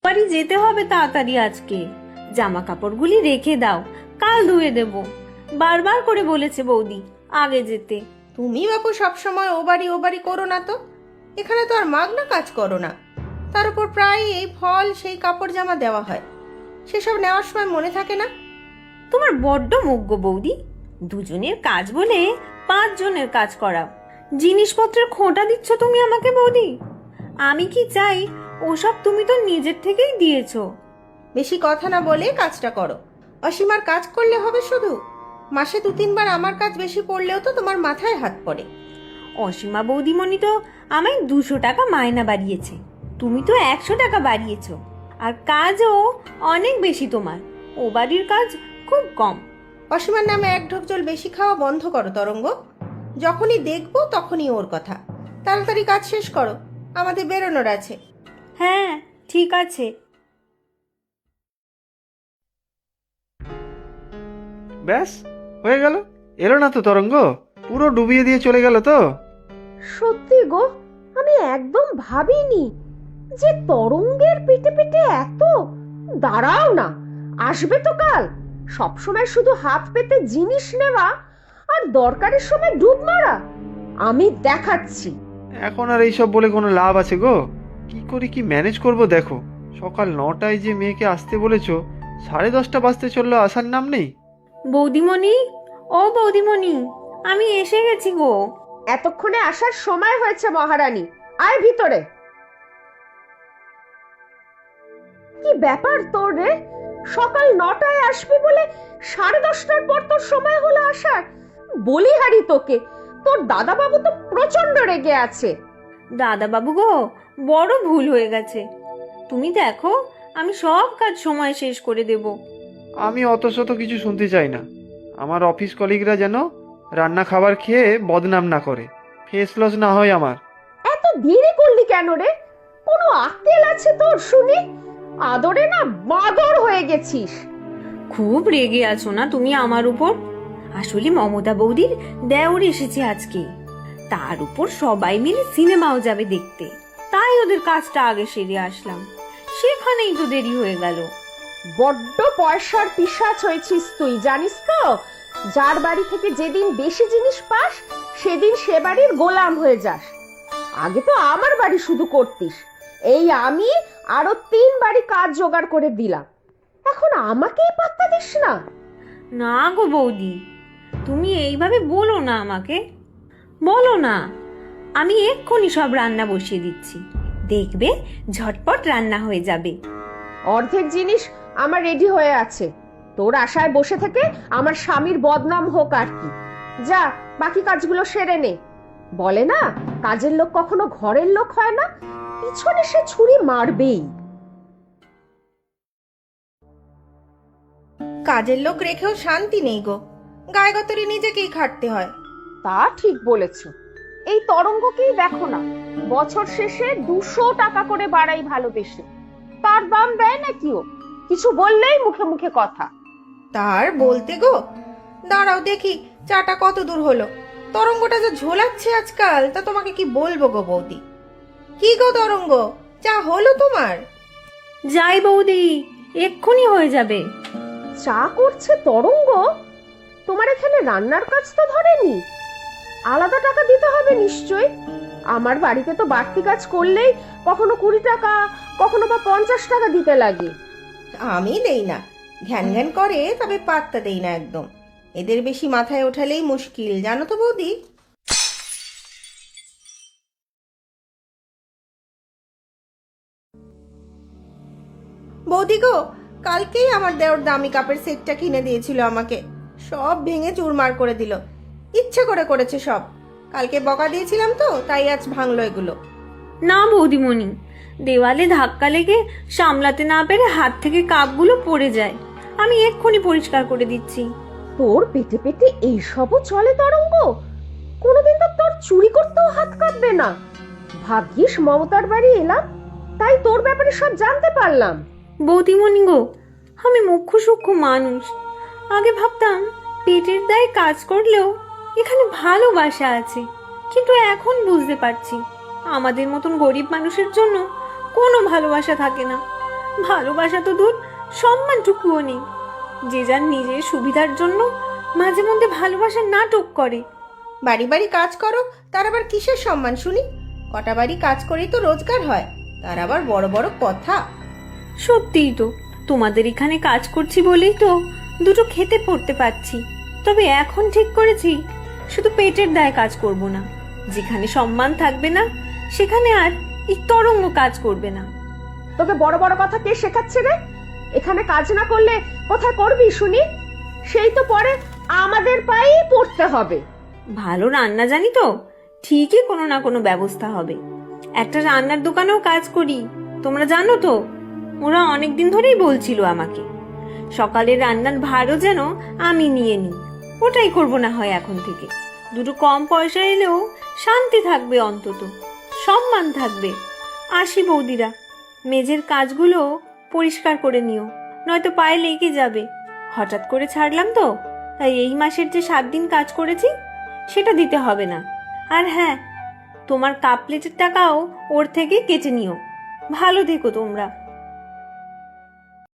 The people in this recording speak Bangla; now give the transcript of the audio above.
বাড়ি যেতে হবে তাড়াতাড়ি আজকে। জামা কাপড়গুলি রেখে দাও, কাল ধুয়ে দেব। বারবার করে বলেছে বৌদি আগে যেতে। তুমি বাপু সবসময় ও বাড়ি করো না তো। এখানে তো আর মাগনা কাজ করো না, তার উপর প্রায় এই ফল সেই কাপড় জামা দেওয়া হয়, সেসব নেওয়ার সময় মনে থাকে না? তোমার বড্ড মুখ গো বৌদি। দুজনের কাজ বলে 5 জনের কাজ করাও। জিনিসপত্রের খোঁটা দিচ্ছ তুমি আমাকে বৌদি। আমি কি চাই ওসব তুমি তো নিজের থেকেই দিয়েছো। বেশি কথা না বলে কাজটা করো। অসীমার কাজ করলে হবে শুধু? মাসে 2-3 বার আমার কাজ বেশি পড়লেও তো তোমার মাথায় হাত পড়ে। অসীমা বৌদিমণি তো আমায় 200 টাকা মায়না বাড়িয়েছে, তুমি তো 100 টাকা বাড়িয়েছো। আর কাজও অনেক বেশি তোমার, ও বাড়ির কাজ খুব কম। অসীমার নামে এক ঢোক জল বেশি খাওয়া বন্ধ করো তরঙ্গ। যখনই দেখবো তখনই ওর কথা। তাড়াতাড়ি কাজ শেষ করো, আমাদের বেরোনোর আছে। হ্যাঁ ঠিক আছে। ব্যাস হয়ে গেল। এলো না তো তরঙ্গ, পুরো ডুবিয়ে দিয়ে চলে গেল তো। সত্যি গো, আমি একদম ভাবিনি যে তরঙ্গের পেটে পেটে এত। দাঁড়াও না, আসবে তো কাল। সবসময় শুধু হাত পেতে জিনিস নেওয়া আর দরকারের সময় ডুব মারা। আমি দেখাচ্ছি। এখন আর এইসব বলে কোনো লাভ আছে গো? কি করে কি ম্যানেজ করব দেখো। সকাল 9টায় যে মেয়েকে আসতে বলেছো, 10:30 বাজতে চললো, আসার নাম নেই। বৌদিমণি, ও বৌদিমণি, আমি এসে গেছি গো। এতক্ষণে আসার সময় হয়েছে মহারানী, আয় ভিতরে। কি ব্যাপার তোর রে? সকাল 9টায় আসবি বলে 10:30টার পর তোর সময় হলো আসার। বলিহারি তোকে, তোর দাদা বাবু তো প্রচন্ড রেগে আছে। দাদা বাবু গো, বড় ভুল হয়ে গেছে। তুমি দেখো আমি সব কাজ সময় শেষ করে দেব। আমি অত শত কিছু শুনতে চাই না। আমার অফিস কলিগরা যেন রান্না খাবার খেয়ে বদনাম না করে, ফেস লস না হয় আমার। এত দেরি করলি কেন রে? কোনো আক্কেল আছে তোর শুনি? আদরে না বাদর হয়ে গেছিস। খুব রেগে আছো না তুমি আমার উপর? আসলে মমতা বৌদির দেওর এসেছে আজকে, তার উপর সবাই মিলে সিনেমাও যাবে দেখতে। তাই ওদের কাজটা আগে সেরে আসলাম, সেখানেই তো দেরি হয়ে গেল। বড্ড পয়সার পিশাচ হয়েছিস তুই, জানিস তো? যার বাড়ি থেকে যেদিন বেশি জিনিস পাস সেদিন সে বাড়ির গোলাম হয়ে যাস। আগে তো আমার বাড়ি শুধু করতিস, এই আমি আরো 3 বাড়ি কাজ জোগাড় করে দিলাম, এখন আমাকেই পাত্তা দিস না? না গো বৌদি, তুমি এইভাবে বলো না আমাকে, বলো না। আমি এক্ষুনি সব রান্না বসিয়ে দিচ্ছি, দেখবে ঝটপট রান্না হয়ে যাবে। অর্ধেক জিনিস আমার রেডি হয়ে আছে, তোর আশায় বসে থেকে আমার স্বামীর বদনাম হোক আর কি। যা বাকি কাজগুলো সেরে নে। বলে না, কাজের লোক কখনো ঘরের লোক হয় না, পিছনে সে ছুরি মারবেই। কাজের লোক রেখেও শান্তি নেই গো, গায়ে গতরে নিজেকেই খাটতে হয়। তা ঠিক বলেছ। এই তরঙ্গকেই দেখো না, বছর শেষে 200 টাকা করে বাড়াই ভালোবেসে, তার দাম দেয় না কিও? কিছু বললেই মুখে মুখে কথা। তার বলতে গো, দাঁড়াও দেখি চাটা কত দূর হলো। তরঙ্গটা যে ঝোলাচ্ছে আজকাল, তা তোমাকে কি বলবো গো বৌদি। কি গো তরঙ্গ, চা হলো তোমার? যাই বৌদি, এক্ষুনি হয়ে যাবে। চা করছে তরঙ্গ? তোমার এখানে রান্নার কাজ তো ধরেনি? আলাদা টাকা দিতে হবে নিশ্চয়। আমার বাড়িতে তো বাড়তি কাজ করলেই কখনো 20 টাকা, কখনো বা 50 টাকা দিতে লাগে। আমি দেই না, ঘ্যান ঘ্যান করে, তবে পাত্তা দেই না একদম। এদের বেশি মাথায় ওঠালেই মুশকিল, জানো তো বৌদি। বৌদি গো, কালকেই আমার দেওর দামি কাপের সেটটা কিনে দিয়েছিল আমাকে, সব ভেঙে চুরমার করে দিল। ইচ্ছে করে করেছে সব। কালকে বকা দিয়েছিলাম তো, তাই আজ ভাঙলো এগুলো। না বৌদিমণি, দেওয়ালে ধাক্কা লেগে সামলাতে না পেরে হাত থেকে কাপগুলো পড়ে যায়। আমি এক্ষুনি পরিষ্কার করে দিচ্ছি। তোর পেটে পেটে এইসবও চলে তরঙ্গ? কোনোদিন তো তোর চুরি করতেও হাত কাটবে না। ভাগ্যিস মমতার বাড়ি এলাম, তাই তোর ব্যাপারে সব জানতে পারলাম। বৌদিমণি গো, আমি মুখ্য সূক্ষ্ম মানুষ। আগে ভাবতাম পেটের দায়ে কাজ করলেও এখানে ভালোবাসা আছে, কিন্তু এখন বুঝতে পারছি আমাদের মতন গরিব মানুষের জন্য কোনো ভালোবাসা থাকে না। ভালোবাসা তো দূর, সম্মানটুকুও নেই। যে যার নিজের সুবিধার জন্য মাঝে মধ্যে ভালোবাসার নাটক করে। বাড়ি বাড়ি কাজ করো, তার আবার কিসের সম্মান শুনি? কটা বাড়ি কাজ করেই তো রোজগার হয়, তার আবার বড় বড় কথা। সত্যিই তো, তোমাদের এখানে কাজ করছি বলেই তো দুটো খেতে পড়তে পারছি। তবে এখন ঠিক করেছি শুধু পেটের দায়ে কাজ করব না। যেখানে সম্মান থাকবে না সেখানে আর এই তরঙ্গ কাজ করবে না। তোকে বড় বড় কথা কে শেখাচ্ছে রে? এখানে কাজ না করলে কোথায় করবি শুনি? সেই তো পরে আমাদের পায়েই পড়তে হবে। ভালো রান্না জানি তো, ঠিকই কোনো না কোনো ব্যবস্থা হবে। একটা রান্নার দোকানেও কাজ করি, তোমরা জানো তো। ওরা অনেকদিন ধরেই বলছিল আমাকে, সকালের রান্নার ভারও যেন আমি নিয়ে নিই। ওটাই করব না হয় এখন থেকে। দুটো কম পয়সা এলেও শান্তি থাকবে, অন্তত সম্মান থাকবে। আসি বৌদিরা, মেঝের কাজগুলো পরিষ্কার করে নিও, নয়তো পায়ে লেগে যাবে। হঠাৎ করে ছাড়লাম তো, তাই এই মাসের যে 7 দিন কাজ করেছি সেটা দিতে হবে না। আর হ্যাঁ, তোমার কাপ প্লেটের টাকাও ওর থেকে কেটে নিও। ভালো থেকো তোমরা।